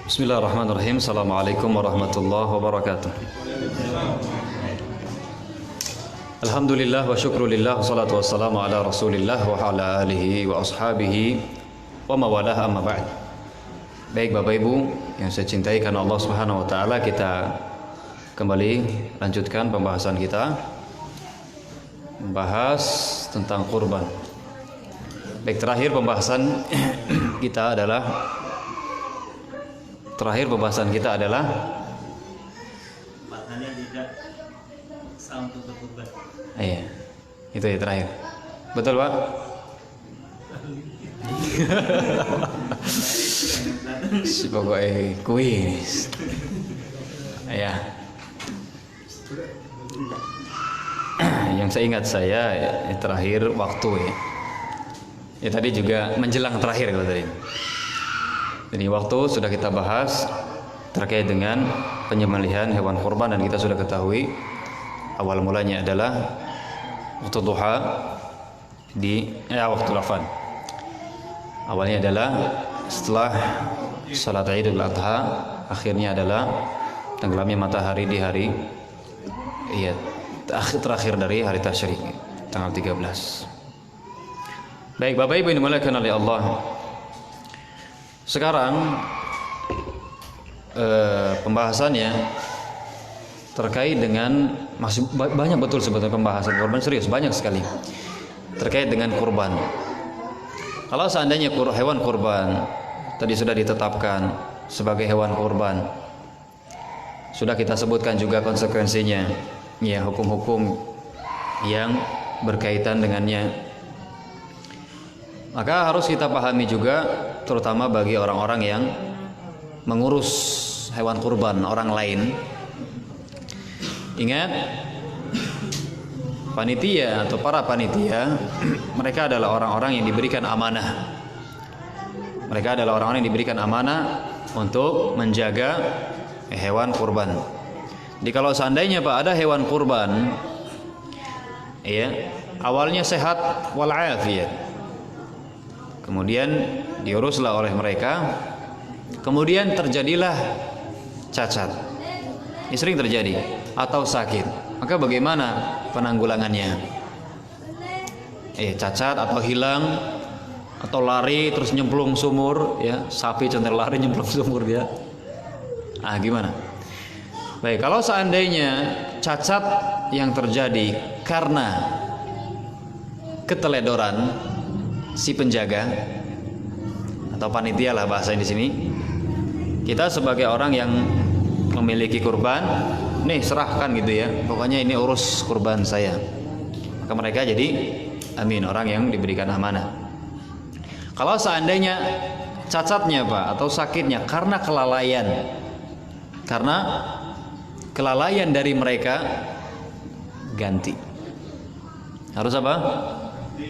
Bismillahirrahmanirrahim. Assalamualaikum warahmatullahi wabarakatuh. Alhamdulillah wa syukrulillah, wassalatu wassalamu ala rasulillah wa ala alihi wa ashabihi wa mawalah, amma ba'd. Baik Bapak Ibu yang saya cintai karena Allah Subhanahu wa taala, kita kembali lanjutkan pembahasan kita, membahas tentang kurban. Baik, terakhir pembahasan kita adalah maknanya tidak sah untuk berkurban. Iya, itu ya terakhir. Betul Pak? Si pokoknya kuis. Ya. Yang saya ingat terakhir waktu ya. Ya tadi juga menjelang terakhir kalau tadi. Jadi waktu sudah kita bahas terkait dengan penyembelihan hewan kurban, dan kita sudah ketahui awal mulanya adalah waktu duha waktu lafan. Awalnya adalah setelah salat Idul Adha, akhirnya adalah tenggelamnya matahari di hari terakhir dari hari tasyrik, tanggal 13. Baik Bapak Ibu yang dimuliakan oleh Allah, sekarang pembahasannya terkait dengan, masih banyak betul sebetulnya pembahasan kurban, serius banyak sekali terkait dengan kurban. Kalau seandainya hewan kurban tadi sudah ditetapkan sebagai hewan kurban, sudah kita sebutkan juga konsekuensinya, ya, hukum-hukum yang berkaitan dengannya, maka harus kita pahami juga, terutama bagi orang-orang yang mengurus hewan kurban orang lain. Ingat, panitia atau para panitia mereka adalah orang-orang yang diberikan amanah. Mereka adalah orang-orang yang diberikan amanah untuk menjaga hewan kurban. Jadi kalau seandainya Pak ada hewan kurban, ya, awalnya sehat walafiat, kemudian diuruslah oleh mereka, kemudian terjadilah cacat, ini sering terjadi, atau sakit, maka bagaimana penanggulangannya? Cacat atau hilang atau lari terus nyemplung sumur, ya, sapi contoh lari nyemplung sumur dia, gimana? Baik, kalau seandainya cacat yang terjadi karena keteledoran si penjaga atau panitia lah bahasa di sini, kita sebagai orang yang memiliki kurban, nih serahkan gitu ya, pokoknya ini urus kurban saya, maka mereka jadi amin, orang yang diberikan amanah. Kalau seandainya cacatnya Pak atau sakitnya karena kelalaian dari mereka, ganti. Harus apa?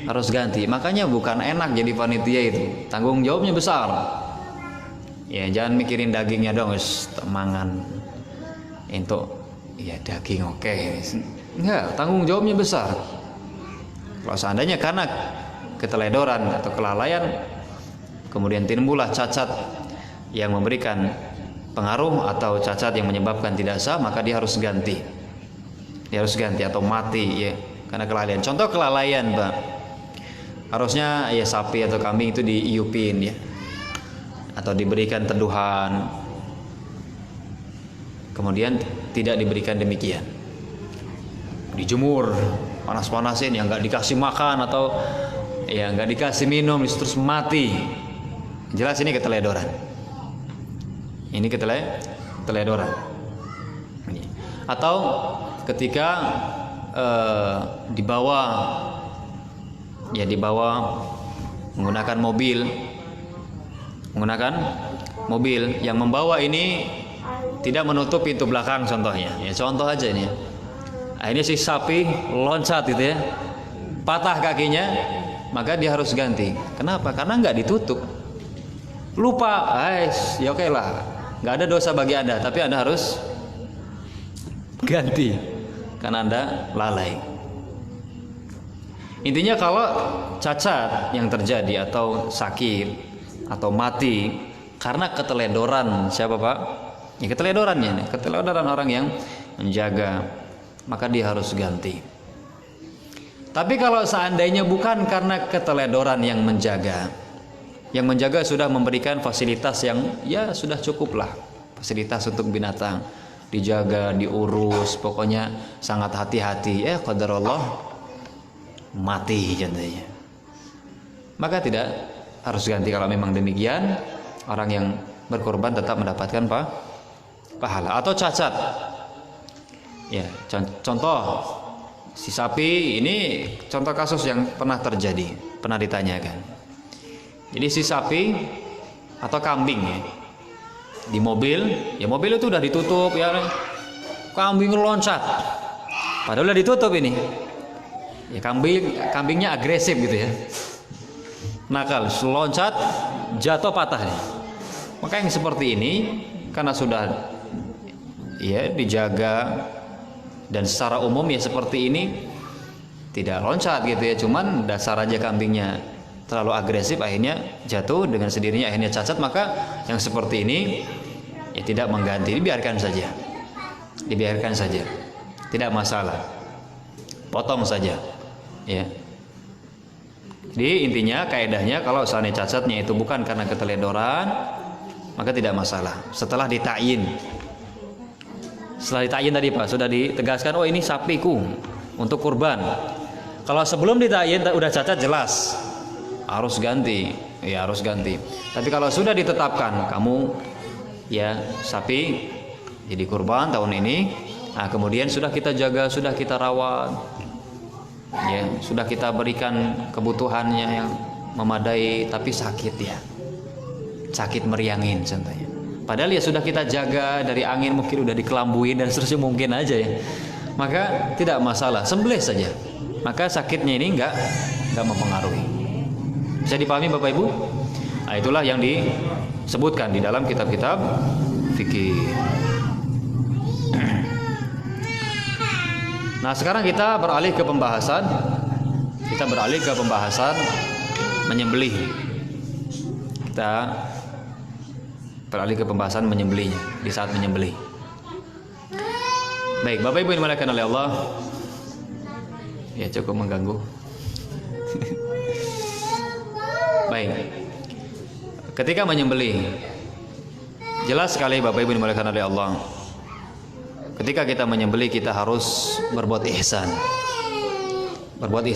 Harus ganti. Makanya bukan enak jadi panitia itu, tanggung jawabnya besar. Ya, jangan mikirin dagingnya dong, mangan untuk ya daging oke. Enggak, tanggung jawabnya besar. Kalau seandainya karena keteledoran atau kelalaian kemudian timbullah cacat yang memberikan pengaruh atau cacat yang menyebabkan tidak sah, maka dia harus ganti. Dia harus ganti atau mati, ya, karena kelalaian. Contoh kelalaian Pak, harusnya ya sapi atau kambing itu diiupin, ya, atau diberikan teduhan, kemudian tidak diberikan demikian, dijemur panas-panasin, yang nggak dikasih makan atau ya nggak dikasih minum terus mati, jelas ini keteledoran. Ini keteledoran. Atau ketika dibawa menggunakan mobil yang membawa ini tidak menutup pintu belakang contohnya, ya, contoh aja ini. Ini si sapi loncat gitu ya, patah kakinya, maka dia harus ganti. Kenapa? Karena nggak ditutup, lupa, ya oke lah, nggak ada dosa bagi Anda, tapi Anda harus ganti karena Anda lalai. Intinya kalau cacat yang terjadi atau sakit atau mati Karena keteledoran siapa Pak? Ya keteledorannya nih, keteledoran orang yang menjaga, maka dia harus ganti. Tapi kalau seandainya bukan karena keteledoran yang menjaga sudah memberikan fasilitas yang ya sudah cukup lah, fasilitas untuk binatang, dijaga, diurus, pokoknya sangat hati-hati. Qadarullah mati contohnya, maka tidak harus ganti. Kalau memang demikian, orang yang berkorban tetap mendapatkan pahala. Atau cacat, ya contoh si sapi ini, contoh kasus yang pernah terjadi, pernah ditanyakan. Jadi si sapi atau kambing ya, di mobil, ya mobil itu udah ditutup ya, kambing loncat, padahal udah ditutup ini, ya kambingnya agresif gitu ya, nakal, loncat, jatuh, patah nih. Maka yang seperti ini karena sudah ya dijaga, dan secara umum ya seperti ini tidak loncat gitu ya, cuman dasar aja kambingnya terlalu agresif, akhirnya jatuh dengan sendirinya, akhirnya cacat. Maka yang seperti ini ya tidak mengganti, dibiarkan saja, tidak masalah, potong saja ya. Jadi intinya, kaidahnya, kalau seandainya cacatnya itu bukan karena keteledoran, maka tidak masalah. Setelah dita'yin tadi Pak, sudah ditegaskan, oh ini sapiku untuk kurban. Kalau sebelum dita'yin udah cacat, jelas harus ganti, ya harus ganti. Tapi kalau sudah ditetapkan, kamu ya sapi jadi kurban tahun ini, nah kemudian sudah kita jaga, sudah kita rawat, ya sudah kita berikan kebutuhannya yang memadai, tapi sakit ya, sakit meriangin contohnya. Padahal ya sudah kita jaga dari angin, mungkin udah dikelambuin dan seterusnya mungkin aja ya, maka tidak masalah, sembelih saja, maka sakitnya ini enggak mempengaruhi. Bisa dipahami Bapak Ibu? Nah, itulah yang disebutkan di dalam kitab-kitab fikih. Nah, sekarang kita beralih ke pembahasan menyembelih. Kita beralih ke pembahasan menyembelihnya, di saat menyembelih. Baik, Bapak Ibu yang dimuliakan oleh Allah, ya cukup mengganggu. Baik, ketika menyembelih, jelas sekali Bapak Ibu yang dimuliakan oleh Allah, ketika kita menyembelih kita harus berbuat ihsan. Nabi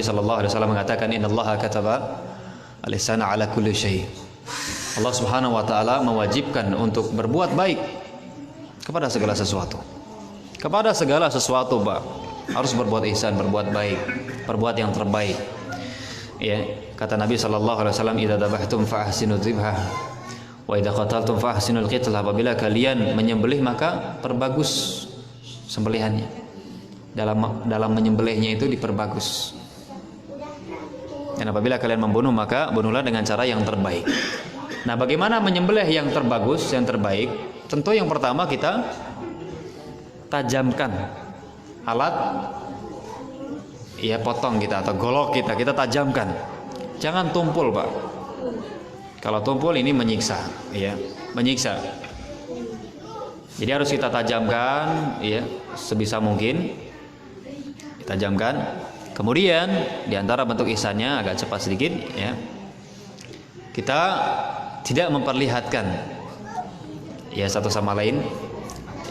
sallallahu alaihi wasallam mengatakan, innallaha kataba al-ihsana ala kulli syai'. Allah Subhanahu wa taala mewajibkan untuk berbuat baik kepada segala sesuatu. Kepada segala sesuatu, Pak, harus berbuat ihsan, berbuat baik, berbuat yang terbaik. Ya, kata Nabi sallallahu alaihi wasallam, idza dzabhtum fa ahsinu dzibhah wa idza qataltum fa ahsinul qitlah. Apabila kalian menyembelih, maka perbagus sembelihannya. Dalam menyembelihnya itu diperbagus. Dan apabila kalian membunuh, maka bunuhlah dengan cara yang terbaik. Nah, bagaimana menyembelih yang terbagus, yang terbaik? Tentu yang pertama kita tajamkan alat ya potong kita atau golok kita tajamkan. Jangan tumpul, Pak. Kalau tumpul ini menyiksa, ya, menyiksa. Jadi harus kita tajamkan, ya, sebisa mungkin ditajamkan. Kemudian diantara bentuk ihsannya agak cepat sedikit, ya. Kita tidak memperlihatkan ya satu sama lain.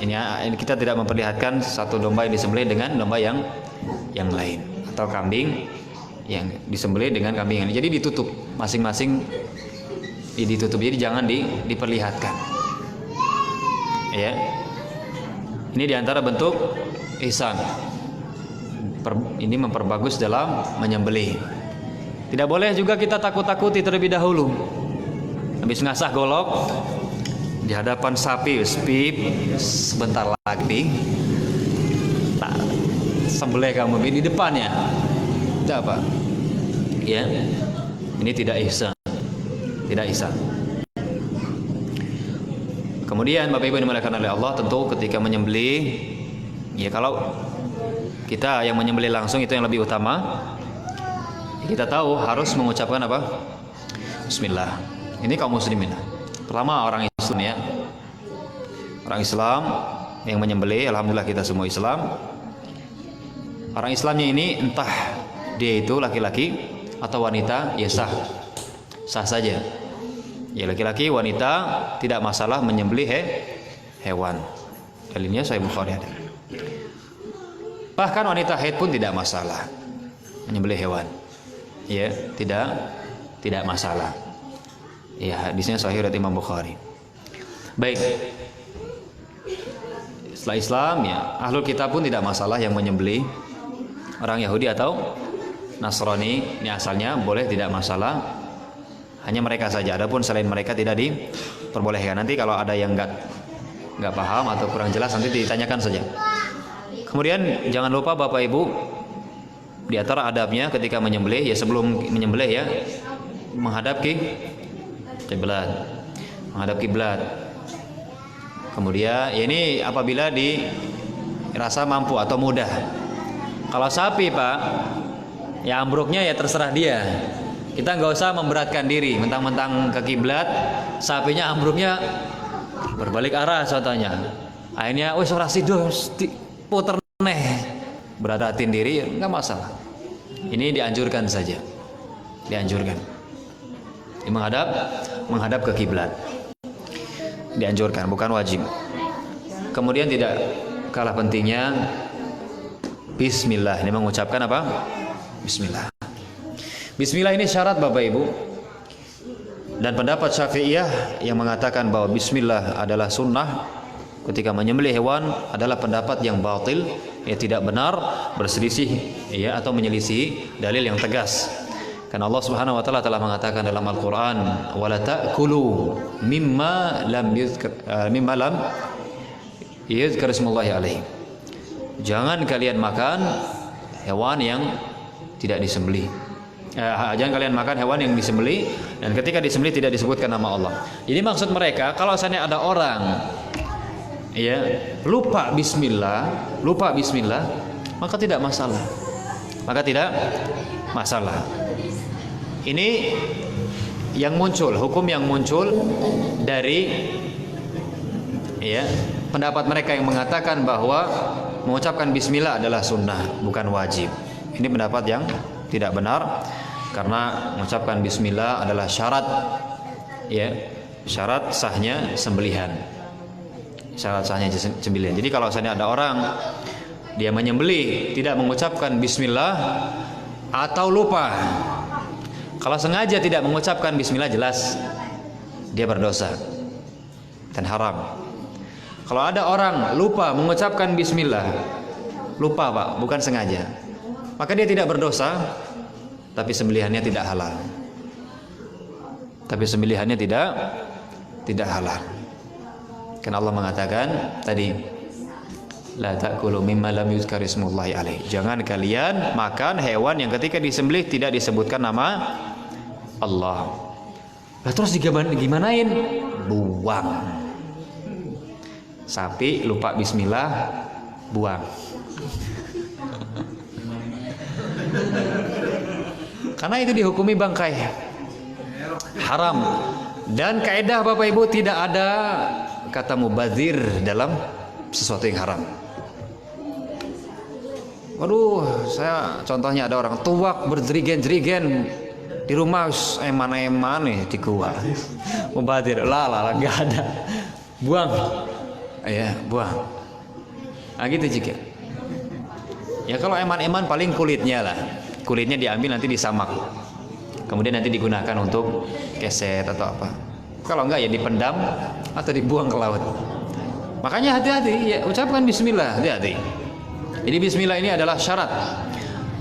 Ini kita tidak memperlihatkan satu domba yang disembelih dengan domba yang lain, atau kambing yang disembelih dengan kambing yang lain. Jadi ditutup masing-masing, ditutup. Jadi jangan diperlihatkan. Ya. Ini diantara bentuk ihsan. Ini memperbagus dalam menyembelih. Tidak boleh juga kita takut-takuti terlebih dahulu. Habis ngasah golok di hadapan sapi, pip, sebentar lagi tak sembelih kamu di depannya. Tidak apa? Ya, ini tidak ihsan, tidak ihsan. Kemudian Bapak Ibu yang dimuliakan oleh Allah, tentu ketika menyembelih, ya kalau kita yang menyembelih langsung itu yang lebih utama. Kita tahu harus mengucapkan apa? Bismillah. Ini kaum muslimin. Pertama orang Islam ya. Orang Islam yang menyembelih, alhamdulillah kita semua Islam. Orang Islamnya ini entah dia itu laki-laki atau wanita, ya sah. Sah saja. Ya laki-laki, wanita tidak masalah menyembelih hewan. Dalilnya Sahih Bukhari ada. Bahkan wanita haid pun tidak masalah menyembelih hewan. Ya, tidak masalah. Ya, hadisnya sahih riwayat Imam Bukhari. Baik. Setelah Islam ya, ahlul kitab pun tidak masalah yang menyembelih orang Yahudi atau Nasrani, ini asalnya boleh, tidak masalah. Hanya mereka saja. Adapun selain mereka tidak diperbolehkan. Nanti kalau ada yang nggak paham atau kurang jelas nanti ditanyakan saja. Kemudian jangan lupa Bapak Ibu, di antara adabnya ketika menyembelih ya, sebelum menyembelih ya, menghadap kiblat. Menghadap kiblat. Kemudian ya ini apabila dirasa mampu atau mudah. Kalau sapi Pak, ya ambruknya ya terserah dia. Kita nggak usah memberatkan diri, mentang-mentang ke kiblat, sapinya ambruknya berbalik arah contohnya. Akhirnya, wes ora sido puter neh. Beradatin diri nggak masalah. Ini dianjurkan saja. Dianjurkan. Ini menghadap ke kiblat. Dianjurkan, bukan wajib. Kemudian tidak kalah pentingnya bismillah. Ini mengucapkan apa? Bismillah. Bismillah ini syarat Bapak Ibu. Dan pendapat Syafi'iyah yang mengatakan bahwa bismillah adalah sunnah ketika menyembelih hewan adalah pendapat yang batil, ya tidak benar, berselisih ya atau menyelisih dalil yang tegas. Karena Allah Subhanahu wa taala telah mengatakan dalam Al-Qur'an, "Wala ta'kulu mimma lam yuzkar ismullahi alaihi." Jangan kalian makan hewan yang tidak disembelih. Jangan kalian makan hewan yang disembelih dan ketika disembelih tidak disebutkan nama Allah. Jadi maksud mereka kalau seandainya ada orang ya lupa bismillah, maka tidak masalah. Ini yang muncul, hukum yang muncul dari ya pendapat mereka yang mengatakan bahwa mengucapkan bismillah adalah sunnah, bukan wajib. Ini pendapat yang tidak benar karena mengucapkan bismillah adalah syarat ya, syarat sahnya sembelihan. Syarat sahnya sembelihan. Jadi kalau misalnya ada orang dia menyembelih tidak mengucapkan bismillah atau lupa, kalau sengaja tidak mengucapkan bismillah jelas dia berdosa dan haram. Kalau ada orang lupa mengucapkan bismillah, lupa Pak, bukan sengaja, maka dia tidak berdosa, tapi sembelihannya tidak halal. Tidak halal. Karena Allah mengatakan tadi, la ta'kulu mimma lam yuzkar ismullahi alaihi. Jangan kalian makan hewan yang ketika disembelih tidak disebutkan nama Allah. Lah terus gimanain? Buang. Sapi lupa bismillah, buang. Karena itu dihukumi bangkai, haram. Dan kaidah Bapak Ibu tidak ada kata mubazir dalam sesuatu yang haram. Waduh, saya contohnya ada orang tuak berjerigen-jerigen di rumah eman-eman nih di gua. Mubazir, lah nggak ada. Buang, ya buang. Nah gitu juga. Ya kalau eman-eman paling kulitnya lah. Kulitnya diambil nanti disamak. Kemudian nanti digunakan untuk keset atau apa. Kalau enggak ya dipendam atau dibuang ke laut. Makanya hati-hati ya, ucapkan bismillah, hati-hati. Jadi bismillah ini adalah syarat.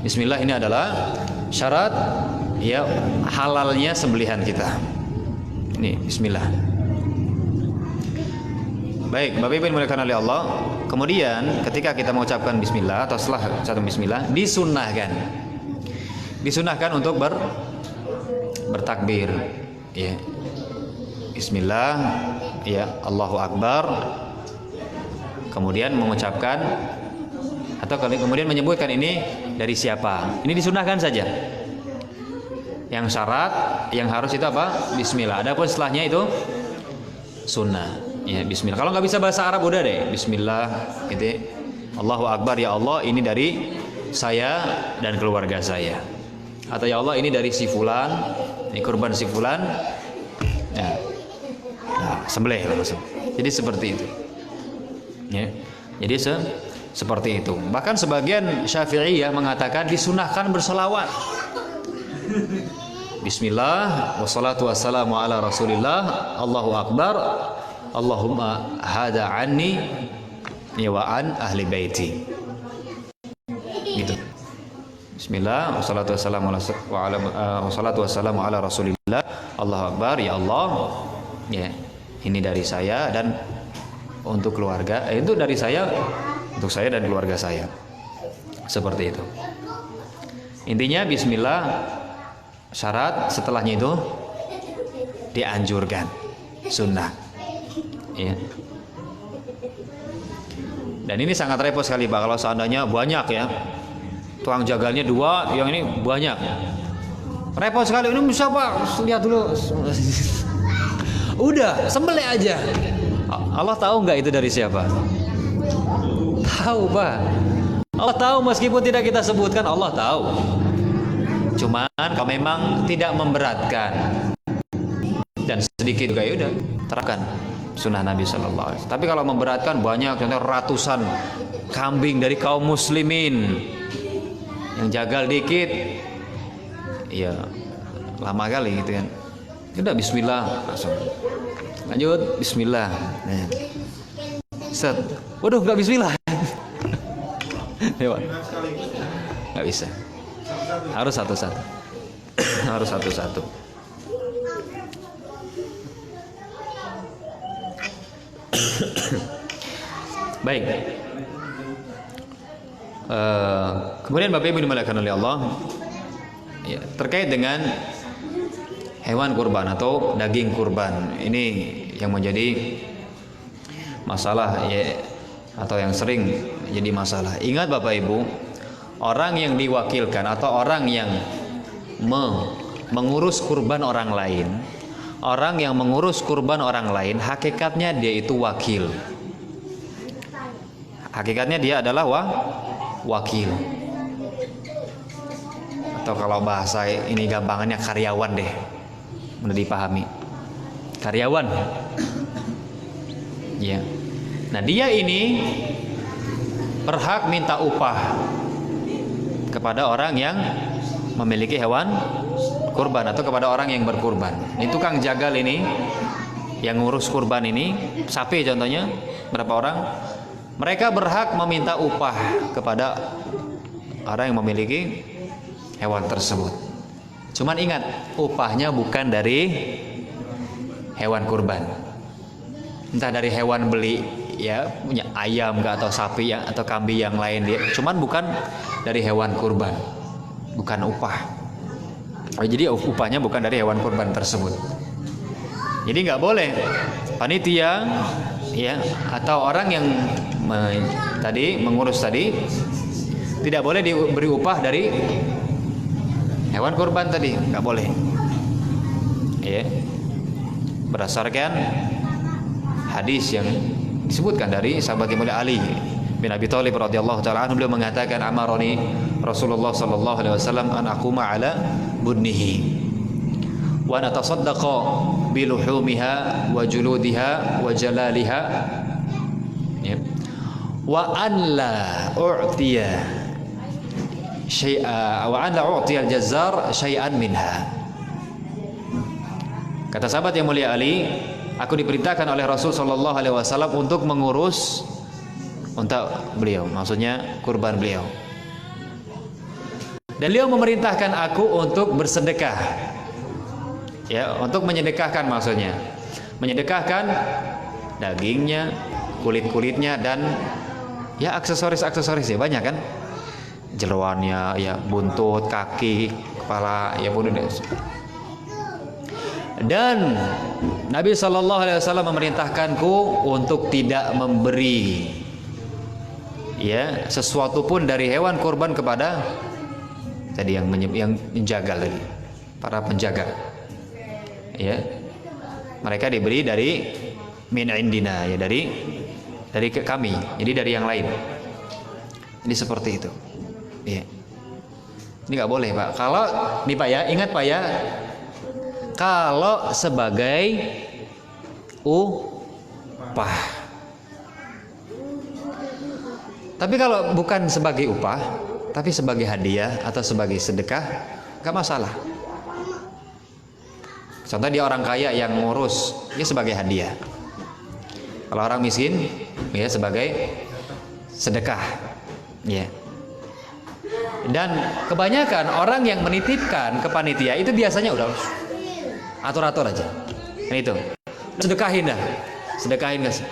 Bismillah ini adalah syarat ya halalnya sembelihan kita. Ini bismillah. Baik, Bapak Ibu yang dimuliakan oleh Allah. Kemudian ketika kita mengucapkan bismillah atau setelah ucapkan bismillah disunahkan untuk bertakbir ya. Bismillah ya, Allahu Akbar. Kemudian mengucapkan atau kemudian menyebutkan ini dari siapa. Ini disunahkan saja. Yang syarat yang harus itu apa? Bismillah. Adapun setelahnya itu sunnah. Ya, bismillah. Kalau nggak bisa bahasa Arab udah deh, bismillah gitu. Allahu Akbar, ya Allah ini dari saya dan keluarga saya. Atau ya Allah ini dari si fulan, ini kurban si fulan. Ya. Nah, sembelih langsung. Jadi seperti itu. Ya. Jadi seperti itu. Bahkan sebagian Syafi'iyah mengatakan disunahkan berselawat. Bismillah wassalatu wassalamu ala Rasulillah. Allahu Akbar. Allahumma hada anni wa an ahli baiti. Gitu. Bismillah wassalatu wassalamu ala Rasulillah. Allahu Akbar, ya Allah. Ya, ini dari saya dan untuk keluarga. Itu dari saya untuk saya dan keluarga saya. Seperti itu. Intinya bismillah, syarat setelahnya itu dianjurkan, sunnah. Ya. Dan ini sangat repot sekali Pak kalau seandainya banyak ya. Tukang jagalnya 2, yang ini banyak. Repot sekali. Ini bisa Pak, lihat dulu. Udah, sembelih aja. Allah tahu nggak itu dari siapa? Tahu Pak. Allah tahu meskipun tidak kita sebutkan, Allah tahu. Cuman kalau memang tidak memberatkan dan sedikit juga ya udah terapkan sunnah Nabi Sallallahu Alaihi Wasallam. Tapi kalau memberatkan banyak, contohnya ratusan kambing dari kaum muslimin yang jagal dikit, ya lama kali gitu kan. Udah bismillah langsung. Lanjut bismillah. Nah. Set. Waduh nggak bismillah. Lewat. Nggak bisa. Harus satu-satu. Harus satu-satu. Baik. Kemudian Bapak Ibu dimuliakan oleh Allah, ya, terkait dengan hewan kurban atau daging kurban, ini yang menjadi masalah ya, atau yang sering jadi masalah. Ingat Bapak Ibu, orang yang diwakilkan atau orang yang mengurus kurban orang lain, orang yang mengurus kurban orang lain, hakikatnya dia itu wakil. Hakikatnya dia adalah wakil. Atau kalau bahasa ini gampangannya karyawan deh, mudah dipahami. Karyawan. Ya. Nah, dia ini berhak minta upah kepada orang yang memiliki hewan kurban atau kepada orang yang berkurban. Ini tukang jagal ini yang ngurus kurban ini, sapi contohnya, berapa orang? Mereka berhak meminta upah kepada orang yang memiliki hewan tersebut. Cuman ingat, upahnya bukan dari hewan kurban. Entah dari hewan beli, ya punya ayam atau sapi yang atau kambing yang lain dia. Cuman bukan dari hewan kurban. Bukan upah. Jadi upahnya bukan dari hewan kurban tersebut. Jadi nggak boleh panitia ya atau orang yang mengurus tadi tidak boleh diberi upah dari hewan kurban tadi, nggak boleh. Ya. Berdasarkan hadis yang disebutkan dari sahabat yang mulia Ali bin Abi Thalib radhiyallahu taala anhu, beliau mengatakan amaroni Rasulullah sallallahu alaihi wasallam an aquma ala budnihi wa natasaddaqa bi luhumiha wa juludiha wa jalaliha, ya, wa an la u'tiya syai'a wa an la u'tiya al-jazzar syai'an minha. Kata sahabat yang mulia Ali, aku diperintahkan oleh Rasul sallallahu alaihi wasallam untuk mengurus unta beliau, maksudnya kurban beliau. Dan beliau memerintahkan aku untuk bersedekah. Ya, untuk menyedekahkan maksudnya. Menyedekahkan dagingnya, kulit-kulitnya dan ya aksesoris-aksesoris ya banyak kan? Jeroannya, ya buntut, kaki, kepala, ya pun udah. Dan Nabi sallallahu alaihi wasallam memerintahkanku untuk tidak memberi ya sesuatu pun dari hewan kurban kepada tadi yang menjaga tadi, para penjaga. Ya. Mereka diberi dari min indina, ya dari kami, jadi dari yang lain. Jadi seperti itu. Iya. Ini nggak boleh, Pak. Kalau nih Pak ya, ingat Pak ya, kalau sebagai upah. Tapi kalau bukan sebagai upah, tapi sebagai hadiah atau sebagai sedekah, nggak masalah. Contoh dia orang kaya yang ngurus, dia sebagai hadiah. Kalau orang miskin, ya sebagai sedekah. Ya. Dan kebanyakan orang yang menitipkan ke panitia itu biasanya udah atur-atur aja. Nah itu, sedekahin dah, sedekahin guys.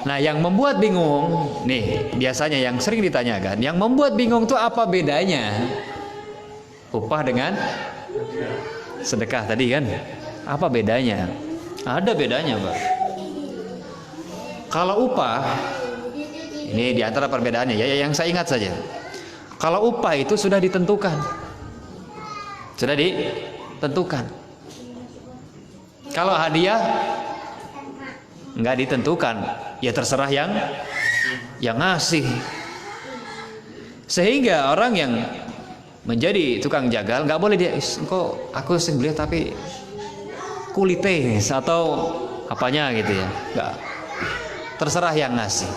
Nah yang membuat bingung, nih biasanya yang sering ditanyakan, yang membuat bingung tuh apa bedanya upah dengan sedekah tadi kan? Apa bedanya? Ada bedanya, Pak. Kalau upah, ini diantara perbedaannya ya, yang saya ingat saja. Kalau upah itu sudah ditentukan, sudah ditentukan. Kalau hadiah nggak ditentukan, ya terserah yang ngasih. Sehingga orang yang menjadi tukang jagal nggak boleh dia, kok aku sih beli tapi kulite atau apanya gitu ya, nggak, terserah yang ngasih.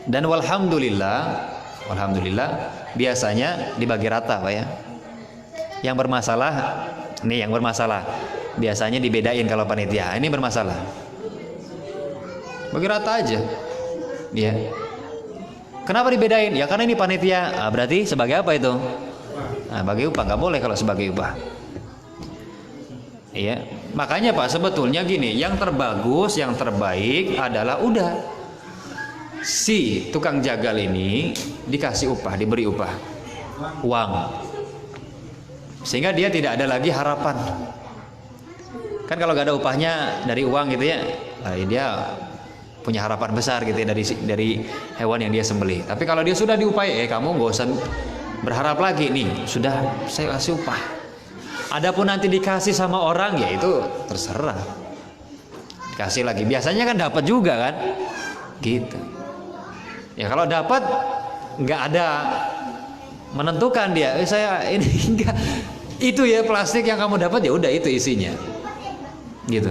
Dan walhamdulillah biasanya dibagi rata Pak ya. Yang bermasalah, nih yang bermasalah biasanya dibedain kalau panitia. Ini bermasalah, bagi rata aja. Ya. Kenapa dibedain? Ya karena ini panitia. Nah, berarti sebagai apa itu? Nah, bagi upah, nggak boleh kalau sebagai upah. Iya. Makanya Pak sebetulnya gini, yang terbagus, yang terbaik adalah udah si tukang jagal ini dikasih upah, diberi upah, uang, sehingga dia tidak ada lagi harapan. Kan kalau gak ada upahnya dari uang gitu ya, dia punya harapan besar gitu ya dari hewan yang dia sembelih. Tapi kalau dia sudah diupai, kamu gak usah berharap lagi nih, sudah saya kasih upah. Adapun nanti dikasih sama orang, ya itu terserah. Dikasih lagi, biasanya kan dapat juga kan, gitu. Ya kalau dapat nggak ada menentukan dia, saya ini enggak, itu ya plastik yang kamu dapat ya udah itu isinya, gitu.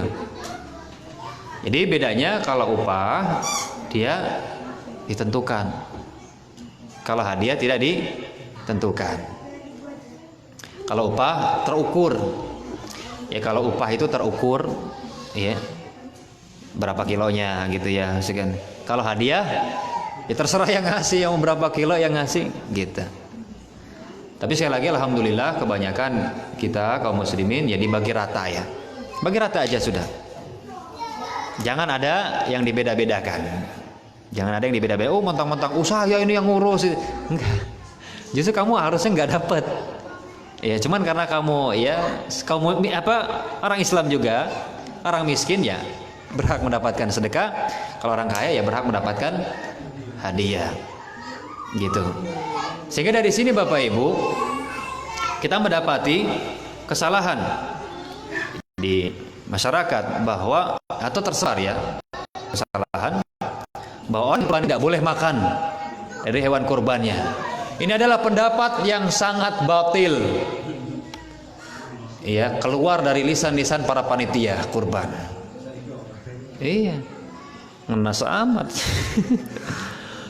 Jadi bedanya kalau upah dia ditentukan, kalau hadiah tidak ditentukan. Kalau upah terukur, ya kalau upah itu terukur, ya berapa kilonya gitu ya, sekian. Kalau hadiah ya terserah yang ngasih, yang berapa kilo yang ngasih gitu. Tapi sekali lagi alhamdulillah kebanyakan kita kaum muslimin ya dibagi rata ya. Bagi rata aja sudah. Jangan ada yang dibeda-bedakan. Jangan ada yang dibeda-bedakan. Oh mentang-mentang usaha ya ini yang ngurus. Enggak. Justru kamu harusnya nggak dapat. Ya cuman karena kamu ya kaum orang Islam juga, orang miskin ya berhak mendapatkan sedekah. Kalau orang kaya ya berhak mendapatkan hadiah, gitu. Sehingga dari sini Bapak Ibu kita mendapati kesalahan di masyarakat bahwa atau tersebar ya kesalahan bahwa orang tidak boleh makan dari hewan kurbannya. Ini adalah pendapat yang sangat batil. Iya, keluar dari lisan-lisan para panitia kurban. Iya, ngenas amat.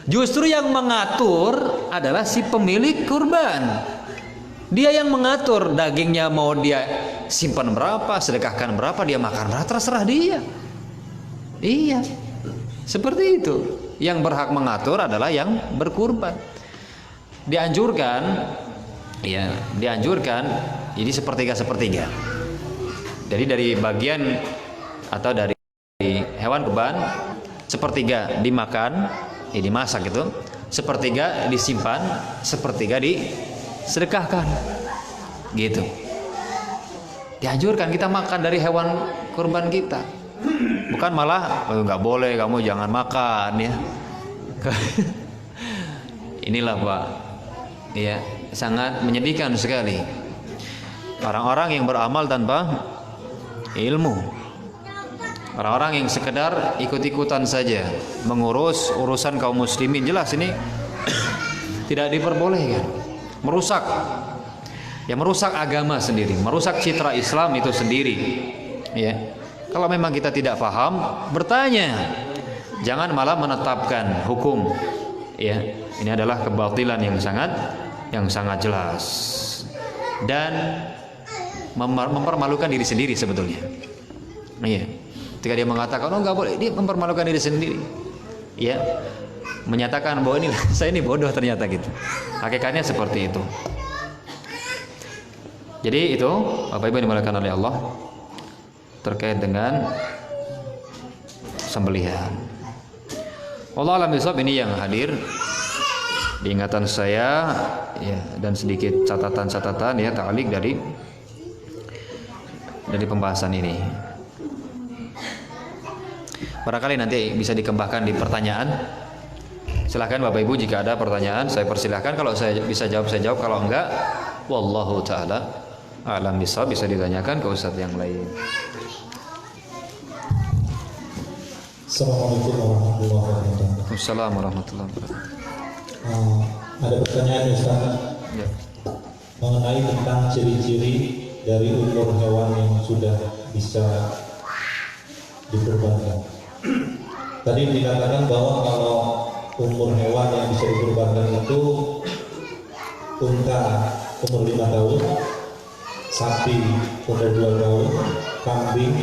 Justru yang mengatur adalah si pemilik kurban. Dia yang mengatur dagingnya mau dia simpan berapa, sedekahkan berapa, dia makan berapa, terserah dia. Iya, seperti itu. Yang berhak mengatur adalah yang berkurban. Dianjurkan, ya, dianjurkan jadi sepertiga. Jadi dari bagian atau dari hewan kurban sepertiga dimakan, ya dimasak gitu, sepertiga disimpan, sepertiga disedekahkan, gitu. Dianjurkan kita makan dari hewan kurban kita, bukan malah nggak boleh kamu jangan makan ya. Inilah Pak, ya sangat menyedihkan sekali orang-orang yang beramal tanpa ilmu. Orang-orang yang sekedar ikut-ikutan saja mengurus urusan kaum muslimin, jelas ini tidak diperbolehkan. Merusak, ya merusak agama sendiri, merusak citra Islam itu sendiri. Ya, kalau memang kita tidak paham, bertanya, jangan malah menetapkan hukum. Ya, ini adalah kebatilan yang sangat jelas dan mempermalukan diri sendiri sebetulnya. Iya. Ketika dia mengatakan oh nggak boleh, dia mempermalukan diri sendiri. Ya, menyatakan bahwa ini saya ini bodoh ternyata gitu. Hakikatnya seperti itu. Jadi itu Bapak Ibu yang dimuliakan oleh Allah terkait dengan sembelihan. Allah alam bisawab, ini yang hadir diingatan saya ya, dan sedikit catatan-catatan ya ta'liq dari pembahasan ini. Barangkali nanti bisa dikembangkan di pertanyaan. Silahkan Bapak Ibu jika ada pertanyaan saya persilahkan. Kalau saya bisa jawab saya jawab. Kalau enggak, wallahu taala a'lam bishawab, bisa ditanyakan ke ustadz yang lain. Assalamualaikum warahmatullahi wabarakatuh. Assalamualaikum warahmatullahi wabarakatuh. Ada pertanyaan Ustaz Ya. mengenai tentang ciri-ciri dari umur hewan yang sudah bisa dikurbankan. Tadi dikatakan bahwa kalau umur hewan yang bisa dikurbankan itu unta umur 5 tahun, sapi umur 2 tahun, kambing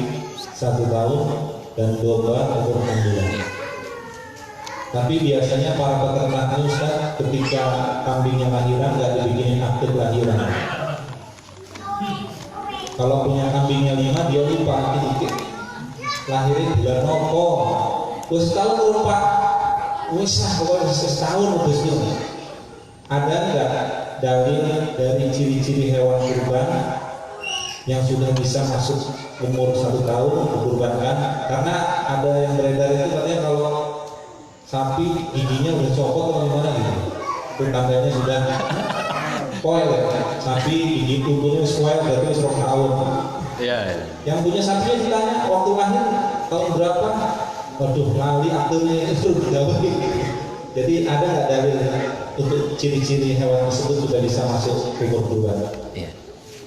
1 tahun, dan domba umur 6 bulan. Tapi biasanya para peternaknya Ustaz, ketika kambingnya lahiran nggak dibikinin akte kelahiran. Kalau punya kambingnya 5, dia lupa dikit lahirin bulan nopo. Terus tahun lupa, wis lah pokoknya setahun terus gitu. Ada nggak dalil dari ciri-ciri hewan kurban yang sudah bisa masuk umur 1 tahun dikurbankan? Karena ada yang beredar itu katanya kalau sapi giginya udah copot atau gimana gitu, itu tandanya sudah spoil ya. Sapi gigi tubuhnya spoil berarti sudah tahun. Ya. Yang punya sapinya ditanya waktu lahir tahun berapa, waduh lali akhirnya itu jauh. Jadi ada nggak dalil untuk ciri-ciri hewan tersebut sudah bisa masuk umur kurban? Iya.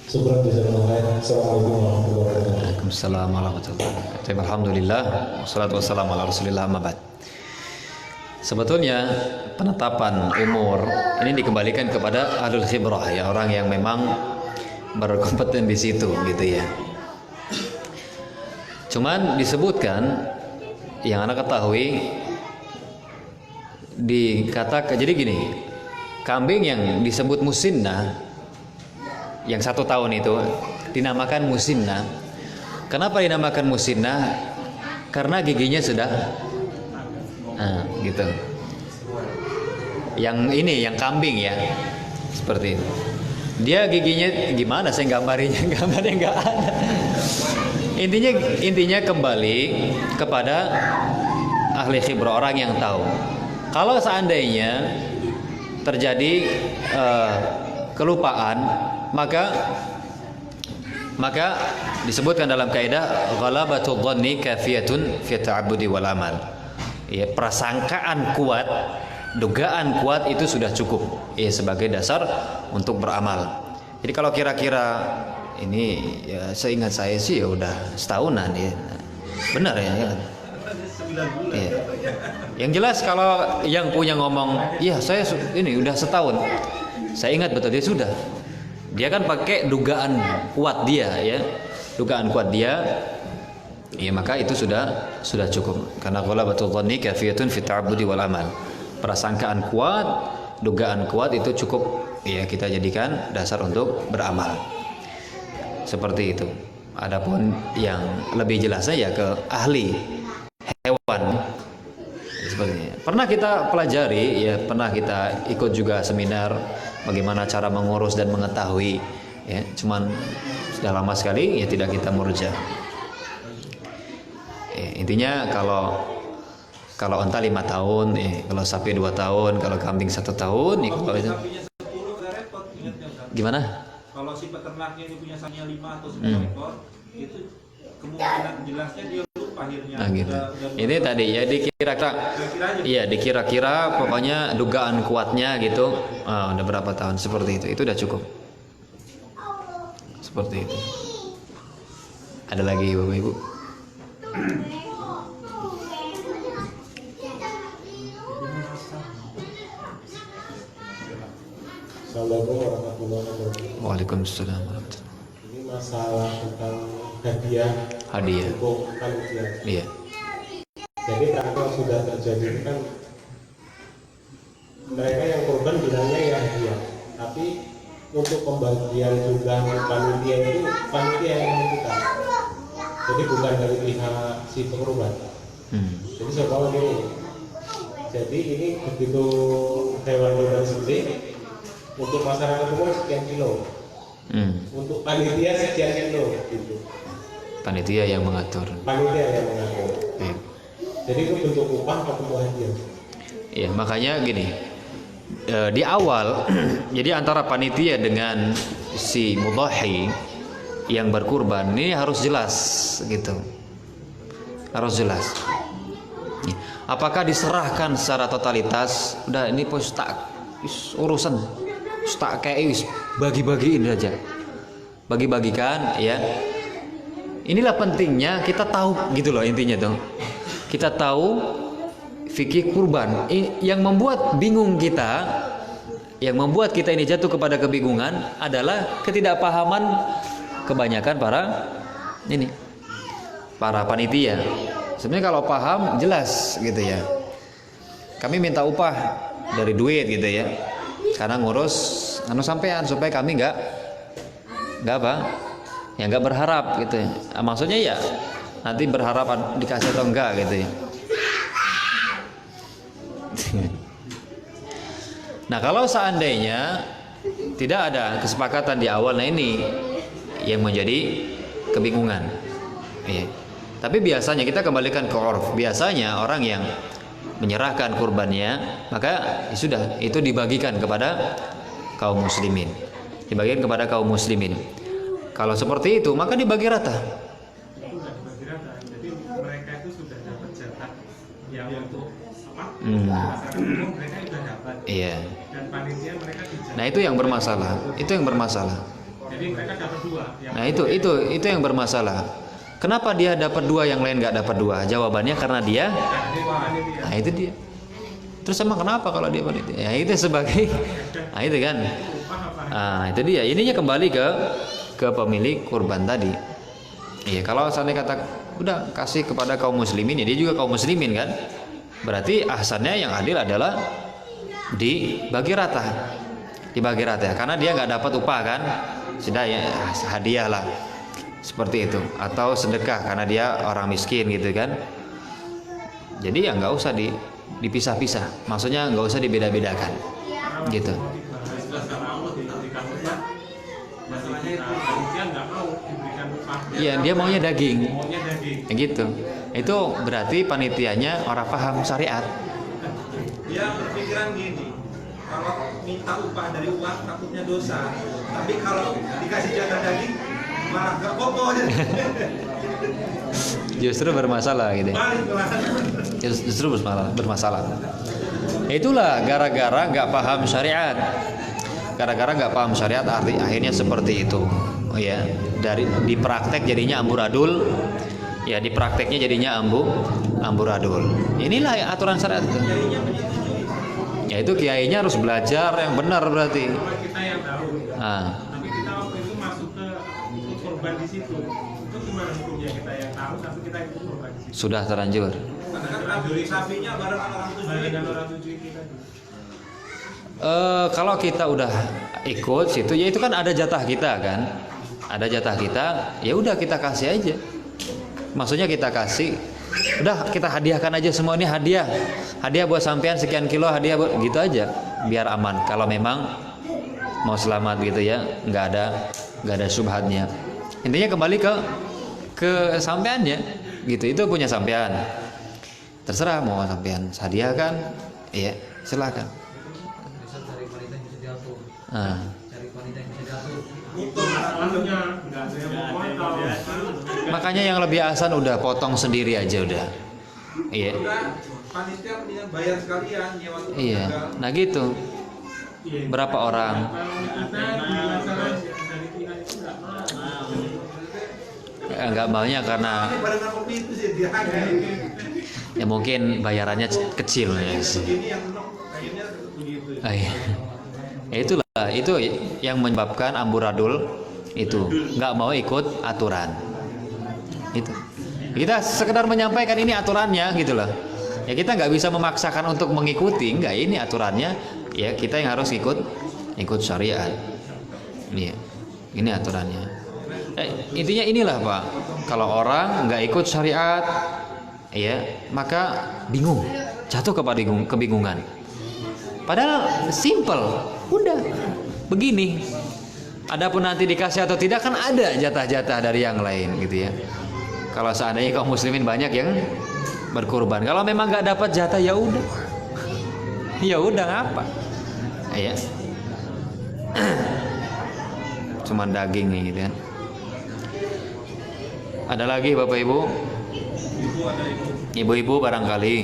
Syukur bisa menonton. Assalamualaikum warahmatullahi wabarakatuh. Waalaikumsalam warahmatullahi wabarakatuh. Alhamdulillah, wassalatu wassalamu ala Rasulillah, amma ba'd. Sebetulnya penetapan umur ini dikembalikan kepada ahlul khibrah ya, orang yang memang berkompeten di situ gitu ya. Cuman disebutkan yang anak ketahui dikatakan jadi gini, kambing yang disebut musinnah yang 1 tahun itu dinamakan musinnah. Kenapa dinamakan musinnah? Karena giginya sudah gitu. Yang ini yang kambing ya, seperti itu. Dia giginya gimana? Saya gambarnya nggak ada. Intinya kembali kepada ahli khibrah, orang yang tahu. Kalau seandainya terjadi kelupaan, maka disebutkan dalam kaidah ghalabatul dhanni kafiyatun fi ta'abbudi wal amal. Ya, prasangkaan kuat, dugaan kuat itu sudah cukup ya sebagai dasar untuk beramal. Jadi kalau kira-kira ini ya seingat saya sih ya udah setahunan ya. Benar ya. Ya. Yang jelas kalau yang punya ngomong, "Iya, saya ini udah setahun." Saya ingat betul dia sudah. Dia kan pakai dugaan kuat dia ya. Dugaan kuat dia, ya maka itu sudah cukup. Karena ghalabatul dhanni kafiyatun fi ta'abbudi wal amal. Prasangkaan kuat, dugaan kuat itu cukup ya kita jadikan dasar untuk beramal. Seperti itu. Adapun yang lebih jelasnya ya ke ahli hewan. Sepertinya. Pernah kita pelajari ya, pernah kita ikut juga seminar bagaimana cara mengurus dan mengetahui ya, cuman sudah lama sekali ya tidak kita murja. Intinya kalau unta 5 tahun, kalau sapi 2 tahun, kalau kambing 1 tahun, kalau itu gimana? Kalau si peternaknya ini punya sapinya 5 atau 10 ekor, itu kemungkinan jelasnya dia lupa akhirnya. Nah gitu. Udah Ini tadi ya dikira-kira, kira-kira aja. iya dikira-kira, pokoknya dugaan kuatnya gitu. Udah berapa tahun seperti itu udah cukup. Seperti itu. Ada lagi bapak-ibu? Assalamualaikum warahmatullahi wabarakatuh. Waalaikumsalam warahmatullahi. Ini masalah tentang hadiah untuk panitia. Iya. Jadi kalau sudah terjadi itu kan mereka yang korban bilangnya ya hadiah, tapi untuk pembagian jumlah panitia itu panitia yang menentukan. Jadi bukan dari pihak si korban. Jadi soal ini. Jadi ini begitu hewan korban sendiri untuk masyarakat umum sekian kilo. Untuk panitia sekian kilo gitu. Panitia yang mengatur. Panitia yang mengatur. Iya. Jadi itu bentuk upah atau bentuk hadiah? Iya, makanya gini. Di awal jadi antara panitia dengan si mudhahi yang berkurban ini harus jelas gitu. Harus jelas. Apakah diserahkan secara totalitas? Udah ini pos tak urusan tak kayak bagi-bagiin aja. Bagi-bagikan ya. Inilah pentingnya kita tahu gitu loh intinya tuh. Kita tahu fikih kurban. Yang membuat bingung kita, yang membuat kita ini jatuh kepada kebingungan adalah ketidakpahaman kebanyakan para panitia. Sebenarnya kalau paham jelas gitu ya. Kami minta upah dari duit gitu ya. Karena ngurus sampean supaya kami nggak apa? Ya nggak berharap gitu ya. Maksudnya ya nanti berharap dikasih atau enggak gitu ya. Nah kalau seandainya tidak ada kesepakatan di awal, nah ini yang menjadi kebingungan. Iya. Tapi biasanya kita kembalikan ke urf. Biasanya orang yang menyerahkan kurbannya, maka sudah itu dibagikan kepada kaum muslimin. Dibagikan kepada kaum muslimin. Kalau seperti itu, maka dibagi rata. Itu sudah dibagi rata. Jadi mereka itu sudah dapat jatah yang untuk apa? Masyarakat umum mereka sudah dapat. Iya. Dan panitia mereka dijatah. Nah itu yang bermasalah. Itu yang bermasalah. Jadi mereka dapat dua. Nah itu yang bermasalah. Kenapa dia dapat dua yang lain nggak dapat dua? Jawabannya karena dia. Nah itu dia. Terus emang kenapa kalau dia panitia? Ya itu sebagai. Nah itu kan. Nah itu dia. Ininya kembali ke pemilik kurban tadi. Iya kalau seandainya kata udah kasih kepada kaum muslimin, ya dia juga kaum muslimin kan. Berarti ahsannya yang adil adalah dibagi rata. Dibagi rata ya. Karena dia nggak dapat upah kan. Sudah ya hadiah lah. Seperti itu, atau sedekah karena dia orang miskin gitu kan. Jadi ya nggak usah dipisah-pisah, maksudnya nggak usah dibeda-bedakan gitu. Masalahnya itu panitia nggak mau diberikan upah. Iya dia maunya daging, Maunya daging. ya gitu. Itu berarti panitianya orang paham syariat. Dia berpikiran gini, kalau minta upah dari uang takutnya dosa, tapi kalau dikasih jatah daging malah gak kokoh. Justru bermasalah gitu. Justru bermasalah. Itulah gara-gara nggak paham syariat. Gara-gara nggak paham syariat akhirnya seperti itu. Oh ya, di praktek jadinya amburadul. Ya di prakteknya jadinya amburadul. Inilah ya aturan syariat itu. Ya itu kiainya harus belajar yang benar berarti. Kita yang tahu. Tapi kita waktu itu masuk ke korban di situ. Itu gimana hukumnya kita yang tahu tapi kita ikut korban di situ? Sudah terlanjur. Karena kan sapinya bareng orang Dengan orang tujuh kita. Kalau kita udah ikut situ, ya itu kan ada jatah kita kan, ada jatah kita, ya udah kita kasih aja. Maksudnya kita kasih, udah kita hadiahkan aja semua ini hadiah buat sampean sekian kilo hadiah buat gitu aja, biar aman. Kalau memang mau selamat gitu ya, nggak ada subhatnya. Intinya kembali ke sampeannya, gitu. Itu punya sampean. Terserah mau sampean hadiahkan, iya silakan. Itu masalahnya nggak ada yang mau tahu. Makanya yang lebih ahsan udah potong sendiri aja udah. Iya. Panitia mendingan bayar sekalian nyewa tukang Iya. dagang. Nah gitu. Iya. Berapa orang? Kalau kita di masalah dari pihak itu nggak mau. Nggak maunya karena Ini barengan kopi itu sih dia ada. ya mungkin bayarannya kecil ya. Begini yang enak kayaknya begitu. Ah, iya. Ya itulah itu yang menyebabkan amburadul itu nggak mau ikut aturan. Itu kita sekedar menyampaikan ini aturannya gitu loh. Ya kita nggak bisa memaksakan untuk mengikuti, nggak ini aturannya. Ya kita yang harus ikut syariat. Iya, ini aturannya. Intinya inilah Pak. Kalau orang nggak ikut syariat, ya maka bingung, jatuh kepada kebingungan. Padahal simple, udah begini. Adapun nanti dikasih atau tidak kan ada jatah-jatah dari yang lain gitu ya. Kalau seandainya kaum muslimin banyak yang berkorban, kalau memang nggak dapat jatah ya udah, ya udah ngapa? Ya, cuman daging nih gitu kan. Ada lagi Bapak Ibu? Ibu-ibu barangkali.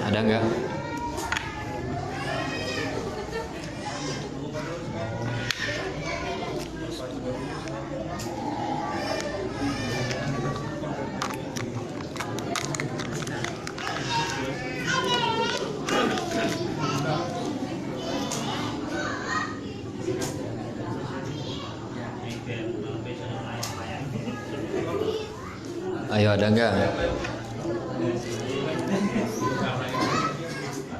Ada enggak? Ayo ada enggak?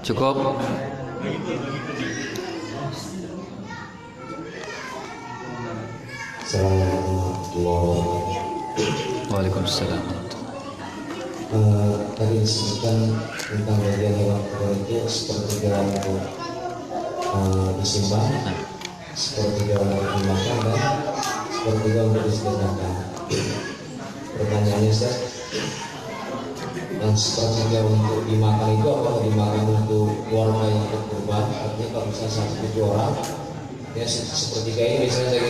Cukup? Assalamualaikum warahmatullahi wabarakatuh. Waalaikumsalam. Tadi disebutkan tentang bagian hewan kurban itu sepertiga untuk disimpan, sepertiga untuk dimakan dan sepertiga untuk disedekahkan. Pertanyaannya Ustaz, yang sepertiga untuk dimakan itu apakah dimakan untuk keluarga yang berkorban? Artinya kalau misalnya 1 orang ya sepertiga ini misalnya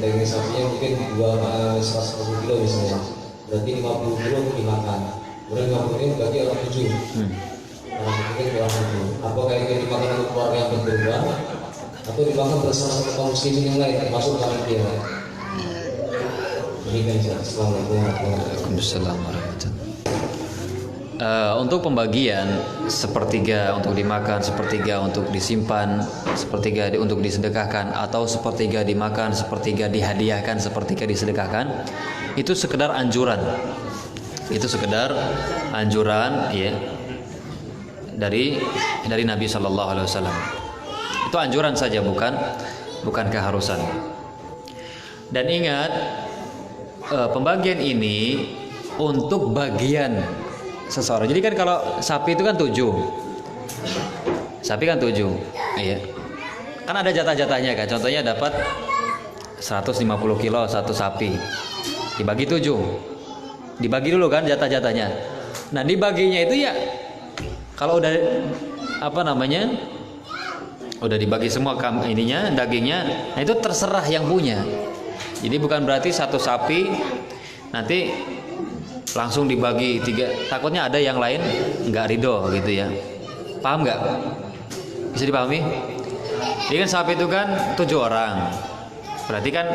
daging sapinya mungkin 140 kilo misalnya, berarti 50 kilo untuk dimakan, kemudian 50 kilo bagi orang 7 orang mungkin orang 7. Apakah ini dimakan untuk keluarga yang berkorban atau dimakan bersama kaum muslimin yang lain termasuk panitia? Assalamualaikum Waalaikumsalam warahmatullahi. Untuk pembagian sepertiga untuk dimakan, sepertiga untuk disimpan, sepertiga untuk disedekahkan, atau sepertiga dimakan, sepertiga dihadiahkan, sepertiga disedekahkan, itu sekedar anjuran. Itu sekedar anjuran ya dari Nabi Shallallahu Alaihi Wasallam. Itu anjuran saja, bukan keharusan. Dan ingat, pembagian ini untuk bagian seseorang. Jadi kan kalau sapi itu kan 7. Sapi kan 7. Iya. Kan ada jatah-jatahnya kan. Contohnya dapat 150 kilo satu sapi. Dibagi 7. Dibagi dulu kan jatah-jatahnya. Nah, dibaginya itu ya kalau udah udah dibagi semua ininya, dagingnya, nah itu terserah yang punya. Jadi bukan berarti satu sapi nanti langsung dibagi 3. Takutnya ada yang lain nggak ridho gitu ya. Paham nggak? Bisa dipahami? Jadi kan sapi itu kan 7 orang. Berarti kan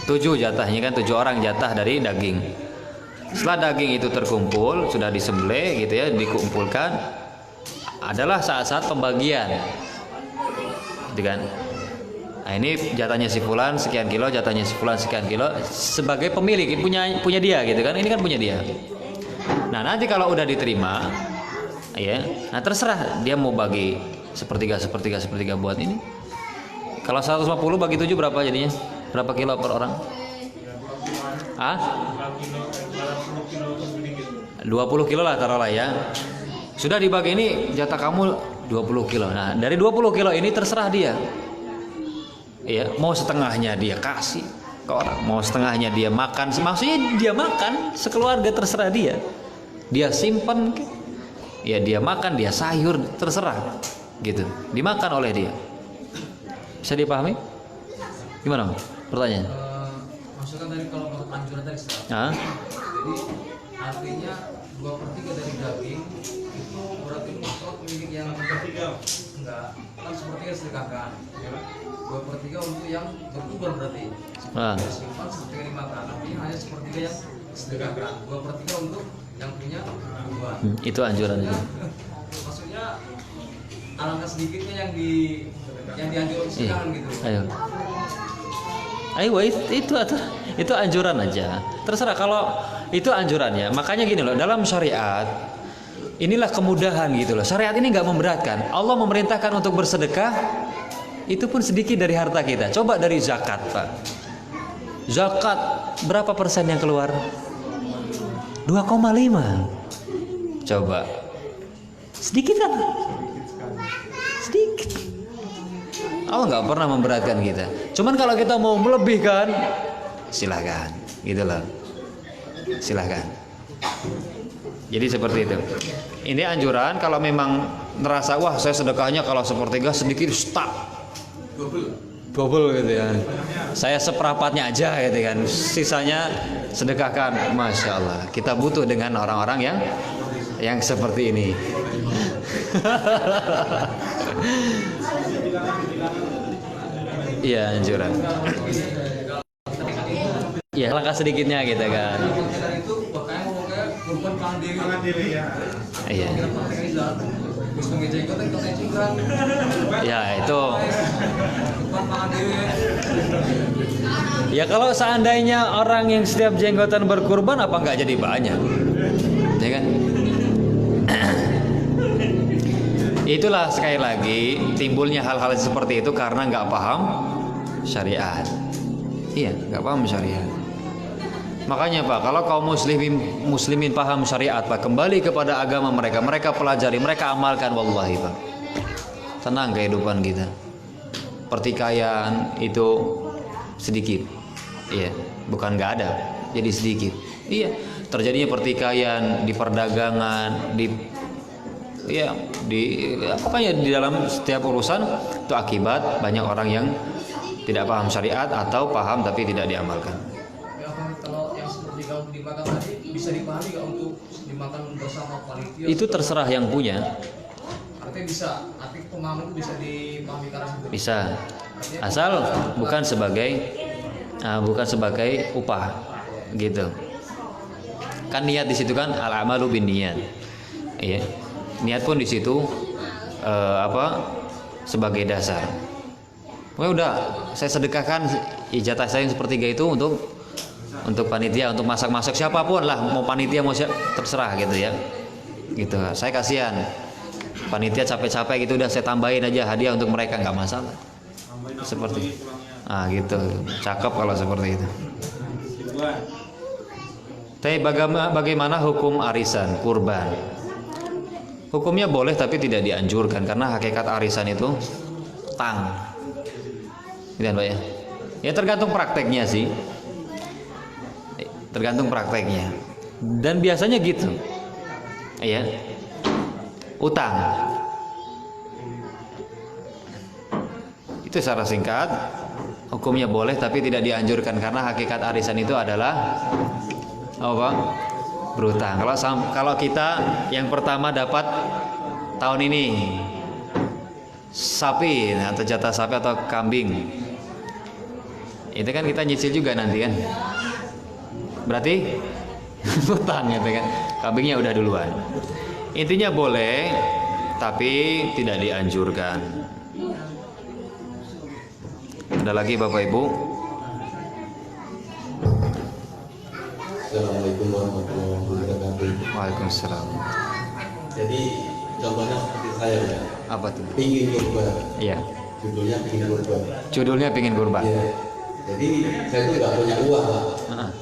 7 jatahnya kan 7 orang jatah dari daging. Setelah daging itu terkumpul, sudah disembelih gitu ya, dikumpulkan, adalah saat-saat pembagian. Gitu kan? Nah, ini jatahnya si fulan sekian kilo, jatahnya si fulan sekian kilo, sebagai pemilik punya dia gitu kan. Ini kan punya dia. Nah, nanti kalau udah diterima ya, nah terserah dia mau bagi sepertiga buat ini. Kalau 150 bagi 7 berapa jadinya? Berapa kilo per orang? 20 kilo lah taruhlah ya. Sudah dibagi, ini jatah kamu 20 kilo. Nah, dari 20 kilo ini terserah dia. Ya, mau setengahnya dia kasih ke orang, mau setengahnya dia makan, maksudnya dia makan sekeluarga, terserah dia. Dia simpan ya dia makan, dia sayur, terserah gitu, dimakan oleh dia. Bisa dipahami? Gimana pertanyaan? Maksudnya tadi kalau menurut anjuran tadi Ustaz, Hah? jadi artinya 2/3 dari daging itu berarti untuk milik yang enggak, kan sepertiga sedekahkan, 2/3 untuk yang berkurban berarti Ah. simpan, sepertiga dimakan, artinya hanya sepertiga yang sedekahkan, 2/3 untuk yang punya kurban. Itu anjuran itu. Maksudnya alangkah sedikitnya yang dianjurkan sedekahkan gitu. Ayo. Ayo, itu anjuran aja. Terserah kalau itu anjurannya. Makanya gini loh, dalam syariat inilah kemudahan gitu loh. Syariat ini nggak memberatkan. Allah memerintahkan untuk bersedekah, itu pun sedikit dari harta kita. Coba dari zakat, Pak. Zakat berapa persen yang keluar? 2,5. Coba. Sedikit kan? Sedikit. Allah nggak pernah memberatkan kita. Cuman kalau kita mau melebihkan, silahkan, gitu loh. Silahkan. Jadi seperti itu. Ini anjuran kalau memang ngerasa wah saya sedekahnya kalau sepertiga sedikit stuck. Double gitu ya. Saya seperempatnya aja gitu kan. Sisanya sedekahkan. Masya Allah. Kita butuh dengan orang-orang yang seperti ini. Iya anjuran. Iya langkah sedikitnya gitu kan. Konten itu makanya ngomongnya kurban pangan diri ya. Iya. Kira pakai Rizal, terus ngejek koten koten cingkrang. Ya itu. Kurban pangan diri. Ya kalau seandainya orang yang setiap jenggotan berkurban apa nggak jadi banyak, ya kan? Itulah sekali lagi timbulnya hal-hal seperti itu karena nggak paham syariat. Iya, nggak paham syariat. Makanya Pak, kalau kaum muslimin paham syariat Pak, kembali kepada agama mereka, mereka pelajari, mereka amalkan, wallahi Pak, tenang kehidupan kita. Pertikaian itu sedikit, iya, bukan nggak ada, jadi sedikit. Iya, terjadinya pertikaian di perdagangan, pokoknya di dalam setiap urusan itu akibat banyak orang yang tidak paham syariat atau paham tapi tidak diamalkan. Ya, kalau yang seperti kalau dimakan tadi bisa dipahami nggak untuk dimakan bersama panitia? Itu terserah yang punya. Artinya bisa, artinya pemahaman itu bisa dipahami karena itu. Bisa, asal bukan sebagai upah, gitu. Kan niat di situ kan al-amalu bin niat, iya. Niat pun di situ sebagai dasar. Pokoknya udah saya sedekahkan ijazah saya yang sepertiga itu untuk panitia, untuk masak-masak siapapun lah, mau panitia mau terserah gitu ya. Gitu. Saya kasihan. Panitia capek-capek gitu udah saya tambahin aja hadiah untuk mereka, nggak masalah. Seperti gitu. Cakep kalau seperti itu. Tapi bagaimana hukum arisan kurban? Hukumnya boleh tapi tidak dianjurkan karena hakikat arisan itu tang. Gitu Pak ya. Ya tergantung prakteknya sih. Tergantung prakteknya. Dan biasanya gitu. Ya. Utang. Itu secara singkat hukumnya boleh tapi tidak dianjurkan karena hakikat arisan itu adalah apa? Berutang. Kalau kita yang pertama dapat tahun ini sapi atau jatah sapi atau kambing, itu kan kita nyicil juga nanti kan, berarti utang gitu kan, kambingnya udah duluan. Intinya boleh tapi tidak dianjurkan. Ada lagi Bapak Ibu? Assalamualaikum warahmatullahi wabarakatuh. Waalaikumsalam. Jadi contohnya seperti saya ya, Apa tuh? pingin kurban, Iya. judulnya pingin kurban. Judulnya pingin kurban. Ya. Jadi saya tuh nggak punya uang Pak.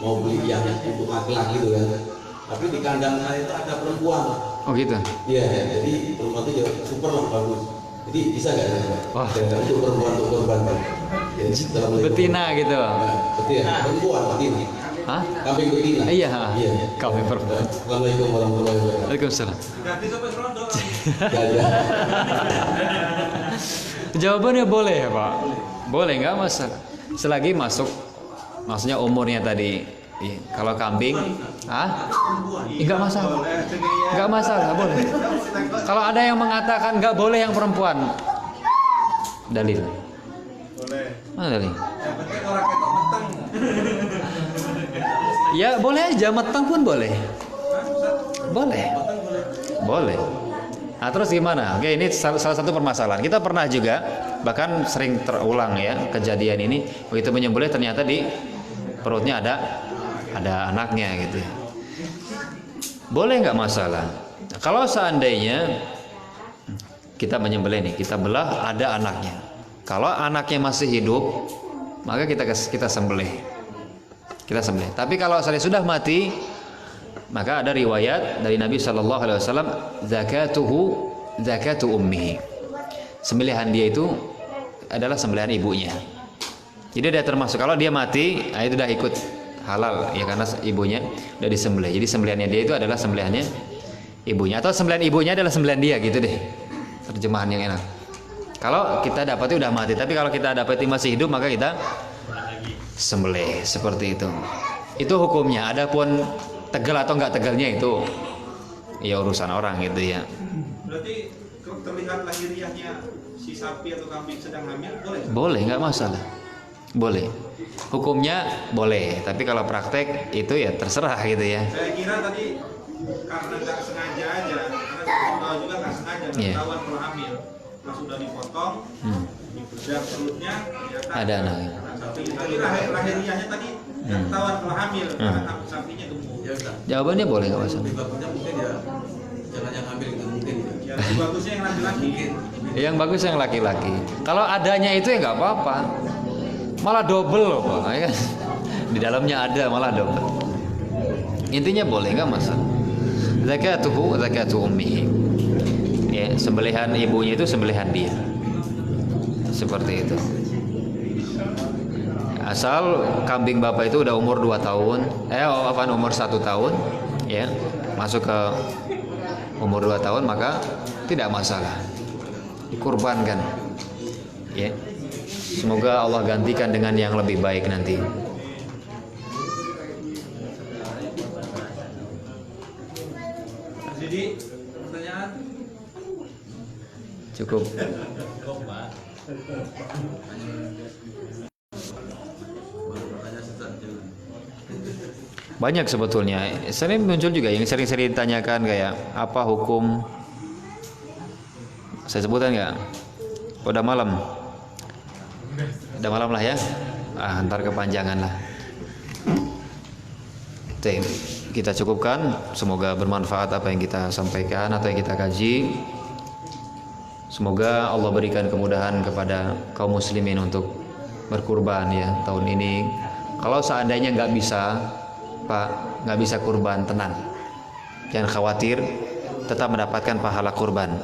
Mau beli yang untuk laki-laki gitu kan. Tapi di kandang saya itu ada perempuan. Oh gitu. Iya, ya. Jadi perempuan itu ya super lah, bagus. Jadi bisa nggak ya Pak? Wah. Dan untuk perempuan untuk kurban Pak. Ya, Assalamualaikum. Betina gitu. Nah, betina, perempuan betina. Hah? Kambing betina. Iya. Iya. Kambing perempuan. Assalamualaikum warahmatullahi wabarakatuh. Waalaikumsalam. Ganti sampai serondo. Gajah. Jawabannya boleh ya Pak. Boleh, nggak masalah. Selagi masuk, maksudnya umurnya tadi. Iya. Kalau kambing, nggak masalah. Nggak masalah, boleh. Kalau ada yang mengatakan nggak boleh yang perempuan, dalil. Boleh. Mana dalil? Yang penting orang ketok meteng. Ya boleh aja, meteng pun boleh. Boleh. Boleh. Nah terus gimana? Oke, ini salah satu permasalahan. Kita pernah juga, bahkan sering terulang ya kejadian ini. Begitu menyembelih ternyata di perutnya ada anaknya gitu. Boleh nggak masalah. Kalau seandainya kita menyembelih nih, kita belah ada anaknya. Kalau anaknya masih hidup, maka kita sembelih. Kita sembelih. Tapi kalau sudah mati, maka ada riwayat dari Nabi Shallallahu Alaihi Wasallam, zakatu ummihi. Sembelihan dia itu adalah sembelihan ibunya. Jadi dia termasuk, kalau dia mati, itu udah ikut halal ya, karena ibunya udah disembelih. Jadi sembelihannya dia itu adalah sembelihannya ibunya, atau sembelihan ibunya adalah sembelihan dia, gitu deh. Terjemahan yang enak. Kalau kita dapati udah mati, tapi kalau kita dapati masih hidup, maka kita sembelih seperti itu. Itu hukumnya. Adapun tegal atau enggak tegalnya itu ya urusan orang gitu ya. Berarti terlihat lahiriahnya si sapi atau kambing sedang hamil boleh? Boleh, nggak masalah. Boleh. Hukumnya boleh, tapi kalau praktek itu ya terserah gitu ya. Saya kira tadi karena nggak sengaja aja, karena juga nggak sengaja, nggak ketahuan kalau hamil, pas sudah dipotong, dibedah perutnya, ternyata ada anaknya. sapi. Tapi lahiriahnya tadi nggak ketahuan kalau hamil, karena sapinya gemuk. Ya Ustaz. Jawabannya boleh, nggak masalah. Lebih bagusnya mungkin ya jangan yang hamil itu mungkin. Ya, bagusnya yang laki-laki. Yang bagus yang laki-laki. Kalau adanya itu ya nggak apa-apa. Malah double loh Pak, ya kan? Di dalamnya ada malah double. Intinya boleh, nggak masalah. Zakatu ummihi. Ya, sembelihan ibunya itu sembelihan dia. Seperti itu. Asal kambing bapak itu udah umur 2 tahun, umur 1 tahun, ya, masuk ke umur 2 tahun, maka tidak masalah. Dikurbankan. Ya. Semoga Allah gantikan dengan yang lebih baik nanti. Jadi pertanyaan Cukup. Banyak sebetulnya. Sering muncul juga yang sering-sering ditanyakan kayak apa hukum. Saya sebutkan nggak? Udah malam. Udah malam lah ya. Ntar kepanjangan lah. Oke, kita cukupkan. Semoga bermanfaat apa yang kita sampaikan atau yang kita kaji. Semoga Allah berikan kemudahan kepada kaum muslimin untuk berkurban ya tahun ini. Kalau seandainya nggak bisa, Pak, nggak bisa kurban, tenang, jangan khawatir, tetap mendapatkan pahala kurban.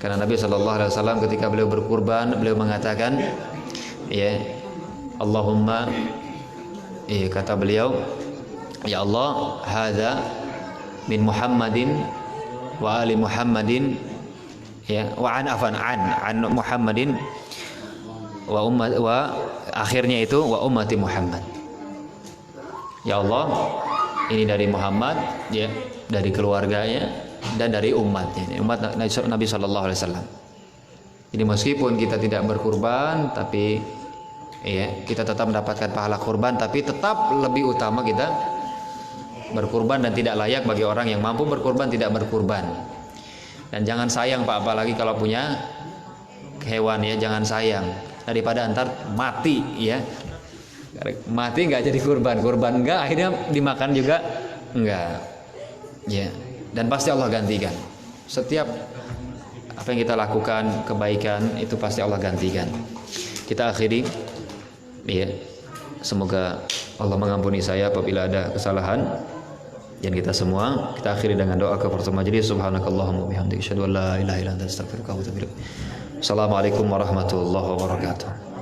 Karena Nabi Shallallahu Alaihi Wasallam ketika beliau berkurban, beliau mengatakan, ya Allahumma, kata beliau, ya Allah, hadza min Muhammadin wa ali Muhammadin, ya, wa an Muhammadin wa akhirnya itu wa ummati Muhammad. Ya Allah, ini dari Muhammad, ya, dari keluarganya dan dari umatnya, umat Nabi Shallallahu Alaihi Wasallam. Jadi meskipun kita tidak berkurban, tapi ya kita tetap mendapatkan pahala kurban, tapi tetap lebih utama kita berkurban, dan tidak layak bagi orang yang mampu berkurban tidak berkurban. Dan jangan sayang Pak, apalagi kalau punya hewan ya, jangan sayang daripada antar mati ya. Mati nggak jadi kurban enggak, akhirnya dimakan juga enggak ya. Dan pasti Allah gantikan setiap apa yang kita lakukan kebaikan, itu pasti Allah gantikan. Kita akhiri ya, semoga Allah mengampuni saya apabila ada kesalahan, dan kita semua kita akhiri dengan doa kafaratul majelis. Subhanakallahumma bihamdika asyhadu an la ilaha illa anta astaghfiruka wa atubu ilaik. Assalamualaikum warahmatullahi wabarakatuh.